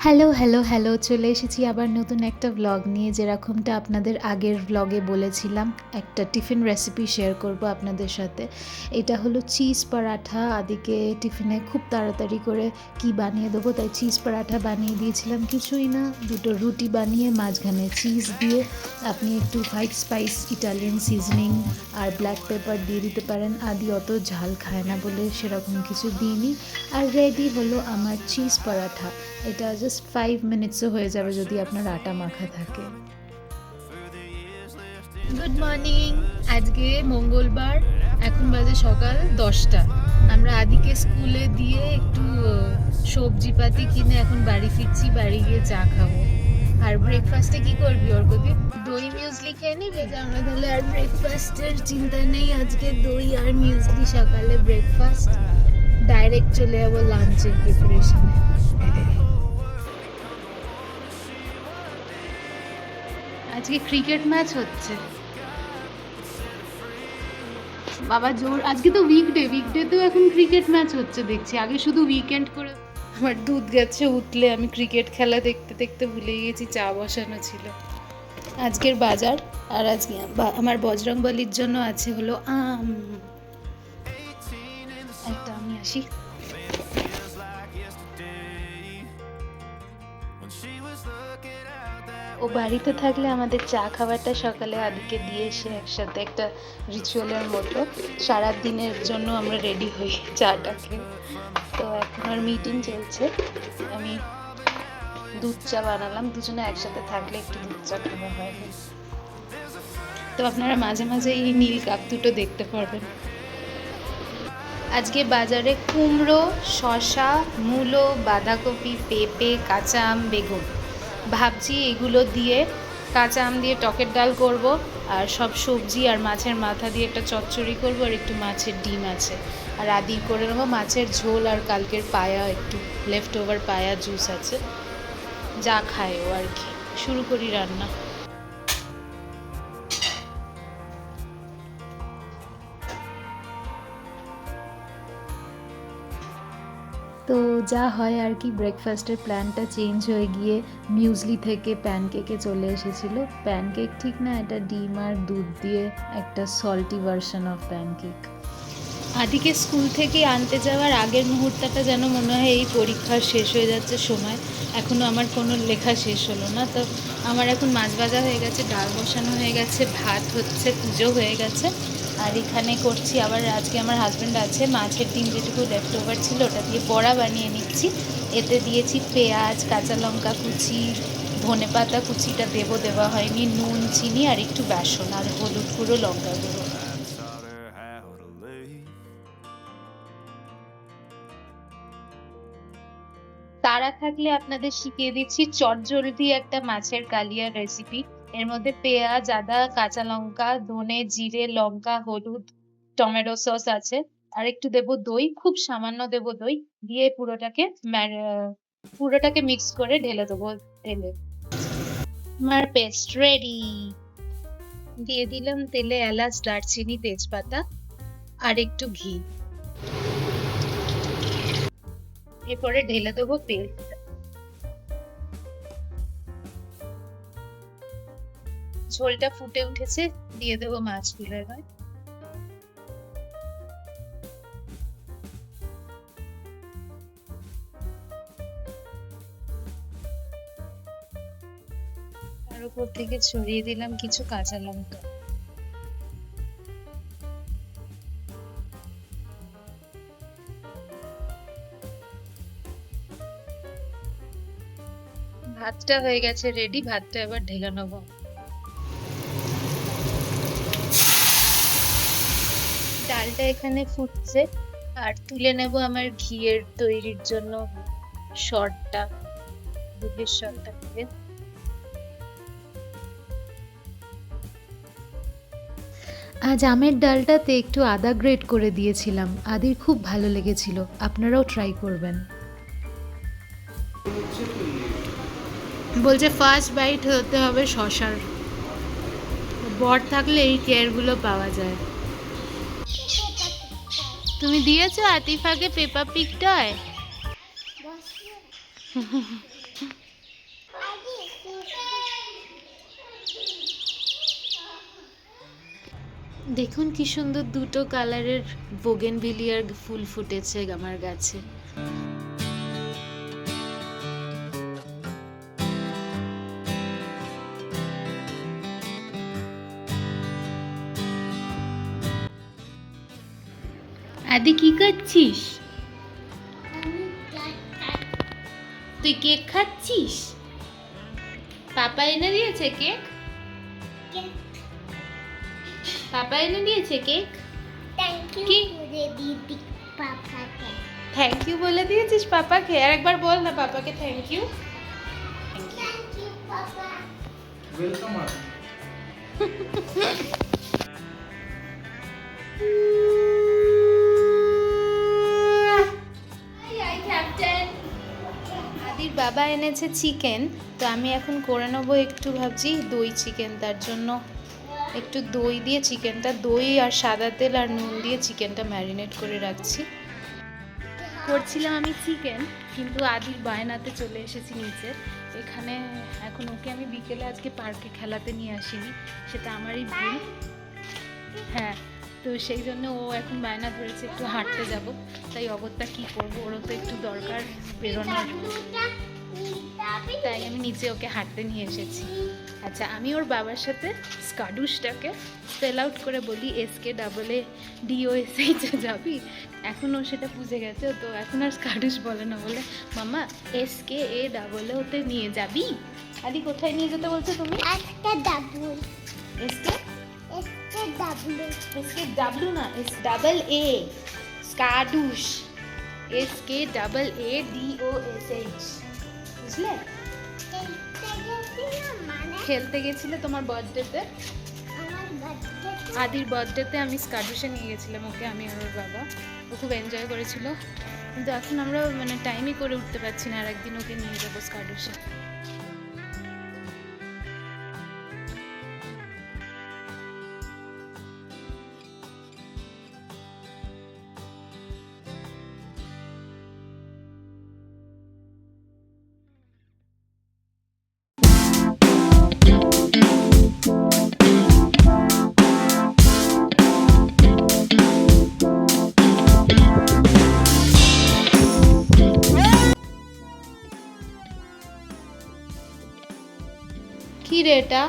Hello, hello, hello! চলে এসেছি আবার নতুন একটা ভ্লগ নিয়ে। যেরকমটা আপনাদের আগের ভ্লগে বলেছিলাম, একটা টিফিন রেসিপি শেয়ার করব আপনাদের সাথে। এটা হলো চিজ পরাঠা। আদিকে টিফিনে খুব তাড়াতাড়ি করে কি বানিয়ে দেবো, তাই চিজ পরাঠা বানিয়ে দিয়েছিলাম। কিছুই না, দুটো রুটি বানিয়ে মাঝখানে চিজ দিয়ে আপনি একটু হোয়াইট স্পাইস ইটালিয়ান সিজনিং আর ব্ল্যাক পেপার দিয়ে দিতে পারেন। আদি অত ঝাল খায় না বলে সেরকম কিছু দিইনি। আর রেডি হলো আমার চিজ পরাঠা। এটা জাস্ট 5 মিনিটসও হয়ে যাবে যদি আপনার আটা মাখা থাকে। Good morning. আজকে মঙ্গলবার, এখন বাজে সকাল 10টা। আমরা আদিকে স্কুলে দিয়ে একটু সবজিপাতি কিনে এখন বাড়ি ফিরছি। বাড়ি গিয়ে চা খাবো। আর ব্রেকফাস্টে কি করবি অর্কদীপ? দই মিউজলি খেয়ে নিবি? আমরা তাহলে আর ব্রেকফাস্টের চিন্তা নেই। আজকে দই আর মিউজলি সকালে ব্রেকফাস্ট। ডাইরেক্ট চলে যাবো লাঞ্চের প্রিপারেশনে। আজকে ক্রিকেট ম্যাচ হচ্ছে বাবা, জোর। আজকে তো উইকডেতেও এখন ক্রিকেট ম্যাচ হচ্ছে দেখছি। আগে শুধু উইকেন্ড করে। আমার দুধ গেছে উতলে, আমি ক্রিকেট খেলা দেখতে দেখতে ভুলে গেছি চা বসানো ছিল। আজকের বাজার। আর আজকে আমার বজরংবলির জন্য আছে হলো আম। একটা আমি আসি। ও বাড়িতে থাকলে আমাদের চা খাবারটা সকালে আদিকে দিয়ে এসে একসাথে একটা রিচুয়ালের মতো সারা দিনের জন্য আমরা রেডি হই চাটাকে। তো এখন আর মিটিং চলছে। আমি দুধ চা বানালাম, দুজনে একসাথে থাকলে একটু দুধ চা খাওয়া হয়। তো আপনারা মাঝে মাঝে এই নীল কাক দুটো দেখতে পারবেন। আজকে বাজারে কুমড়ো, শসা, মূলো, বাঁধাকপি, পেঁপে, কাঁচা আম, বেগুন। ভাবছি এগুলো দিয়ে কাঁচা আম দিয়ে টকের ডাল করব, আর সব সবজি আর মাছের মাথা দিয়ে একটা চচ্চড়ি করব, আর একটু মাছের ডিম আছে। আর আদি করে নেবো মাছের ঝোল, আর কালকের পায়া একটু লেফট ওভার পায়া জুস আছে, যা খায় ও আর কি। শুরু করি রান্না। তো যা হয় আর কি, ব্রেকফাস্টের প্ল্যানটা চেঞ্জ হয়ে গিয়ে মিউজলি থেকে প্যানকেকে চলে এসেছিলো। প্যানকেক ঠিক না, এটা ডিম আর দুধ দিয়ে একটা সল্টি ভার্সন অফ প্যানকেক। আদিকে স্কুল থেকে আনতে যাওয়ার আগের মুহূর্তটা যেন মনে হয় এই পরীক্ষার শেষ হয়ে যাচ্ছে সময়, এখনও আমার কোনো লেখা শেষ হলো না। তো আমার এখন মাছ ভাজা হয়ে গেছে, ডাল বসানো হয়ে গেছে, ভাত হচ্ছে, পুজো হয়ে গেছে। আর এখানে করছি আবার, আজকে আমার হাজব্যান্ড আছে, মাছের ডিম যেটুকু লেফট ওভার ছিল ওটা দিয়ে বড়া বানিয়ে নিচ্ছি। এতে দিয়েছি পেঁয়াজ, কাঁচা লঙ্কা কুচি, ধনেপাতা কুচিটা দেওয়া হয়নি, নুন, চিনি আর একটু বেসন আর হলুদ গুঁড়ো, লঙ্কা গুঁড়ো। তারা থাকলে আপনাদের শিখিয়ে দিচ্ছি চটজলদি একটা মাছের কালিয়ার রেসিপি। এর মধ্যে পেঁয়াজ, আদা, কাঁচা লঙ্কা, ধনে, জিরে, লঙ্কা, হলুদ, টমেটো সস আছে। আর একটু দেবো দই, খুব সামান্য দেবো দই, দিয়ে পুরোটাকে মিক্স করে ঢেলে দেবো। ঢেলে আমার পেস্ট রেডি। দিয়ে দিলাম তেলে এলাচ, দারচিনি, তেজপাতা আর একটু ঘি। এরপরে ঢেলে দেবো তেল। ঝোলটা ফুটে উঠেছে, দিয়ে দেবো মাছগুলো। এবার তার উপর থেকে ছড়িয়ে দিলাম কিছু কাঁচা লঙ্কা। ভাতটা হয়ে গেছে রেডি, ভাতটা এবার ঢেলে নেবো। ডালটা এখানে ফুটছে, আর তুলে নেব আমার ঘিয়ের তৈরির জন্য শর্টটা, দুধের শর্টটা দিয়ে। আজ আমের ডালটাতে একটু আদা গ্রেট করে দিয়েছিলাম, আদির খুব ভালো লেগেছিল। আপনারাও ট্রাই করবেন। বলছে ফার্স্ট বাইট হতে হবে শশার। বর থাকলে এই কেয়ারগুলো পাওয়া যায়। তুমি দিয়েছো আতিফাকে পেপা পিগ টয়? দেখুন কি সুন্দর দুটো কালারের বোগেনভিলিয়ার ফুল ফুটেছে আমার গাছে। আদি কি করছিস? তুই কেক খাচ্ছিস? পাপা এনে দিয়েছে কেক? পাপা এনে দিয়েছে কেক? কি থ্যাংক ইউ বলে দিয়েছিস পাপাকে? আর একবার বল না পাপাকে থ্যাংক ইউ। ওয়েলকাম। আদির বাবা এনেছে চিকেন, তো আমি এখন করে নেবো একটু ভাবছি দই চিকেন। তার জন্য একটু দই দিয়ে চিকেনটা, দই আর সাদা তেল আর নুন দিয়ে চিকেনটা ম্যারিনেট করে রাখছি। করছিলাম আমি চিকেন, কিন্তু আদির বায়নাতে চলে এসেছি নিচে। এখানে এখন ওকে আমি বিকেলে আজকে পার্কে খেলাতে নিয়ে আসিনি, সেটা আমারই ভুল। হ্যাঁ, তো সেই জন্য ও এখন বায়না ধরেছে একটু হাঁটতে যাব। তাই অগত্যা কি করবো, ওরও তো একটু দরকার বেরোনোর, তাই আমি নিচে ওকে হাঁটতে নিয়ে এসেছি। আচ্ছা, আমি ওর বাবার সাথে স্কাডুসটাকে স্পেল আউট করে বলি SKADOSH যাবি। এখন ও সেটা বুঝে গেছে, তো এখন আর স্কাডুস বলে না, বলে মামা SKAOOতে নিয়ে যাবি। আদি কোথায় নিয়ে যেতে বলছো তুমি? SKW না, SAA, স্কাডুস, SKAADOSH, বুঝলে? খেলতে গেছিলে তোমার বার্থডেতে? আদির বার্থডেতে আমি স্কাডুসে নিয়ে গেছিলাম ওকে, আমি আর ওর বাবা। ও খুব এনজয় করেছিল, কিন্তু এখন আমরা মানে টাইমই করে উঠতে পারছি না। আর একদিন ওকে নিয়ে যাবো স্কাডুসে। কি রে এটা?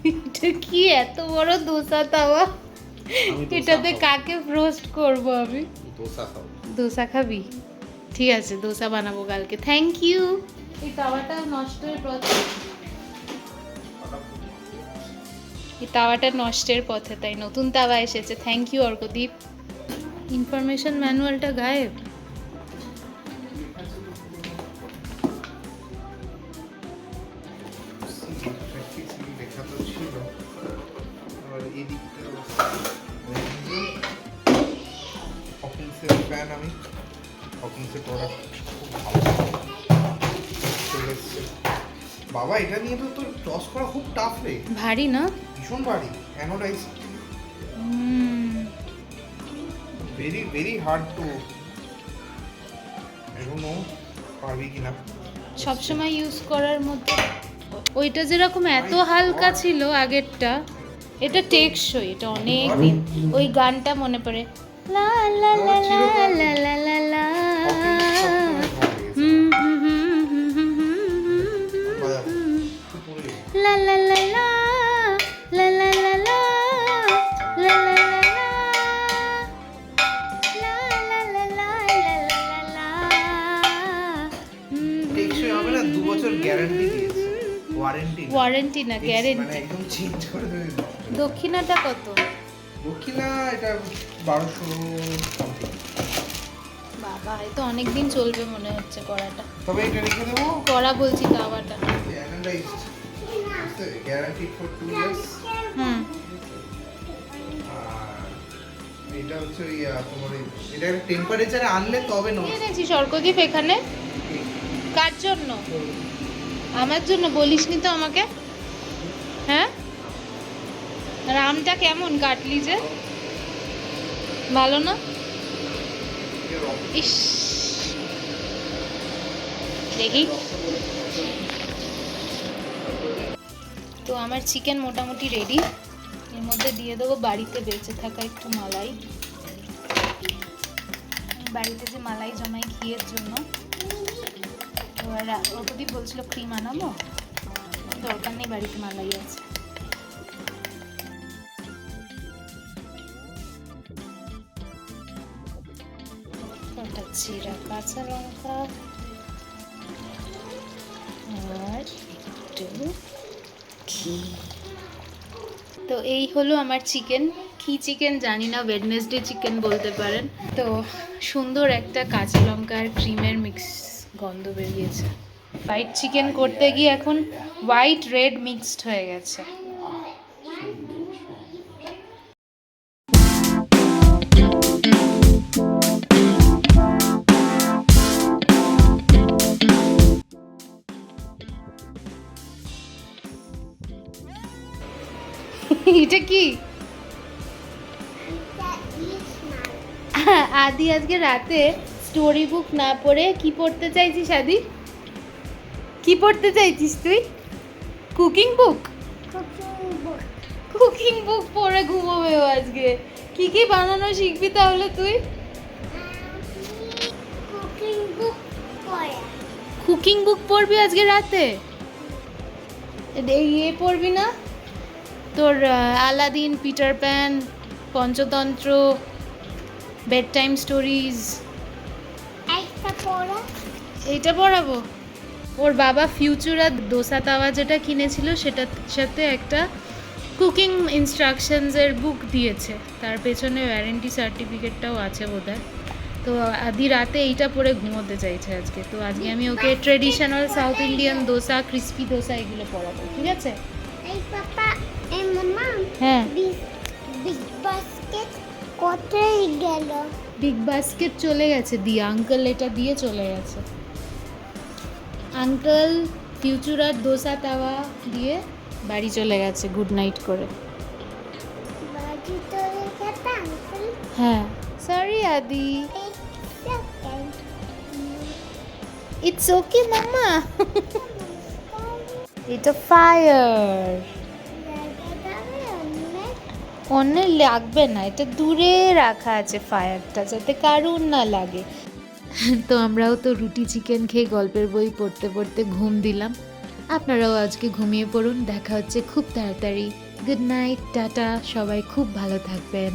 এটা কি এত বড় দোসা তাওয়া? এটাতে কাকে রোস্ট করব আমি? দোসা খাবি? ঠিক আছে, দোসা বানাবো কালকে। Thank you. এই তাওয়াটা নষ্টের পথে, এই তাওয়াটা নষ্টের পথে, তাই নতুন তাওয়া এসেছে। Thank you Arkadeep. ইনফরমেশন ম্যানুয়ালটা গায়েব। বাবা, এটা নিয়ে তো তোর টস করা খুব টাফ রে। ভারী না? ভীষণ ভারী, anodise, very very hard to. এখনো পারবি কিনা সবসময় ইউজ করার মধ্যে। ওইটা যেরকম এত হালকা ছিল আগেরটা, এটা টেকসই, এটা অনেক দিন। ওই গানটা মনে পড়ে, লা লা লা লা লা লা লা লা। লা লা লা লা লা লা লা লা লা লা লা লা লা। টেকসই হবে না, 2 বছর গ্যারান্টি দিয়েছে। ওয়ারেন্টি না, গ্যারেন্টি। মানে একদম চেঞ্জ করে দেবে। দক্ষিণাটা কত? দক্ষিণা এটা 1200 সামথিং। বাবা, এ তো অনেক দিন চলবে মনে হচ্ছে কড়াটা। তবে এটা রেখে দেবো, কড়া বলছি তাওয়াটা। Anodized, guarantee for 2 years. Hmm. এটা হচ্ছে ওই তোমার এটা একটা টেম্পারেচারে আনলে তবে কি এনেছিস অর্কদীপ এখানে? কার জন্য? আমার জন্য বলিসনি তো আমাকে। হ্যাঁ, আর আমটা কেমন কাটলি যে? ভালো না? ইস, দেখি তো আমার চিকেন মোটামুটি রেডি। এর মধ্যে দিয়ে দেবো বাড়িতে বেঁচে থাকা একটু মালাই, বাড়িতে যে মালাই জমাই ঘিয়ের জন্য। এবার অপদীপ বলছিল ক্রিম আনাবো, দরকার নেই, বাড়িতে মালাই আছে। কটা জিরা, কাঁচা লঙ্কা আর একটু ঘি। তো এই হলো আমার চিকেন। কি চিকেন জানি না, ওয়েডনেসডে চিকেন বলতে পারেন। তো সুন্দর একটা কাঁচা লঙ্কা আর ক্রিমের মিক্স গন্ধ বেরিয়েছে। হোয়াইট চিকেন করতে গিয়ে এখন হোয়াইট রেড মিক্সড হয়ে গেছে। এটা কি? আদি আজকে রাতে স্টোরি বুক না পড়ে কি পড়তে চাইছিস? আদি কি পড়তে চাইছিস তুই? কুকিং বুক? কুকিং বুক পড়ে ঘুমোবে ও আজকে। কি কি বানানো শিখবি তাহলে তুই? কুকিং বুক পড়বি আজকে রাতে? ইয়ে পড়বি না তোর Aladdin, Peter Pan, Panchatantra, bedtime stories? এইটা পড়াবো। ওর বাবা ফিউচারা দোসা তাওয়া যেটা কিনেছিল সেটার সাথে একটা কুকিং ইনস্ট্রাকশনসের বুক দিয়েছে, তার পেছনে ওয়ারেন্টি সার্টিফিকেটটাও আছে বোধহয়। তো আধি রাতে এইটা পরে ঘুমোতে চাইছে আজকে। তো আজকে আমি ওকে traditional south Indian dosa, crispy dosa এগুলো পড়াবো, ঠিক আছে? হ্যাঁ, বিগ বাস্কেট কোথায় গেল? বিগ বাস্কেট চলে গেছে দিয়ে, আঙ্কেল এটা দিয়ে চলে গেছে। আঙ্কেল ফিউচারার দোসা তাওয়া দিয়ে বাড়ি চলে গেছে গুড নাইট করে। বাজি চলে গেছে আঙ্কেল? হ্যাঁ, সরি আদি। ইটস ওকে মাম্মা। এটা ফায়ার, অন্য লাগবে না, এটা দূরে রাখা আছে ফায়ারটা, যাতে কারুর না লাগে। তো আমরাও তো রুটি চিকেন খেয়ে গল্পের বই পড়তে পড়তে ঘুম দিলাম। আপনারাও আজকে ঘুমিয়ে পড়ুন, দেখা হচ্ছে খুব তাড়াতাড়ি। গুড নাইট, টাটা, সবাই খুব ভালো থাকবেন।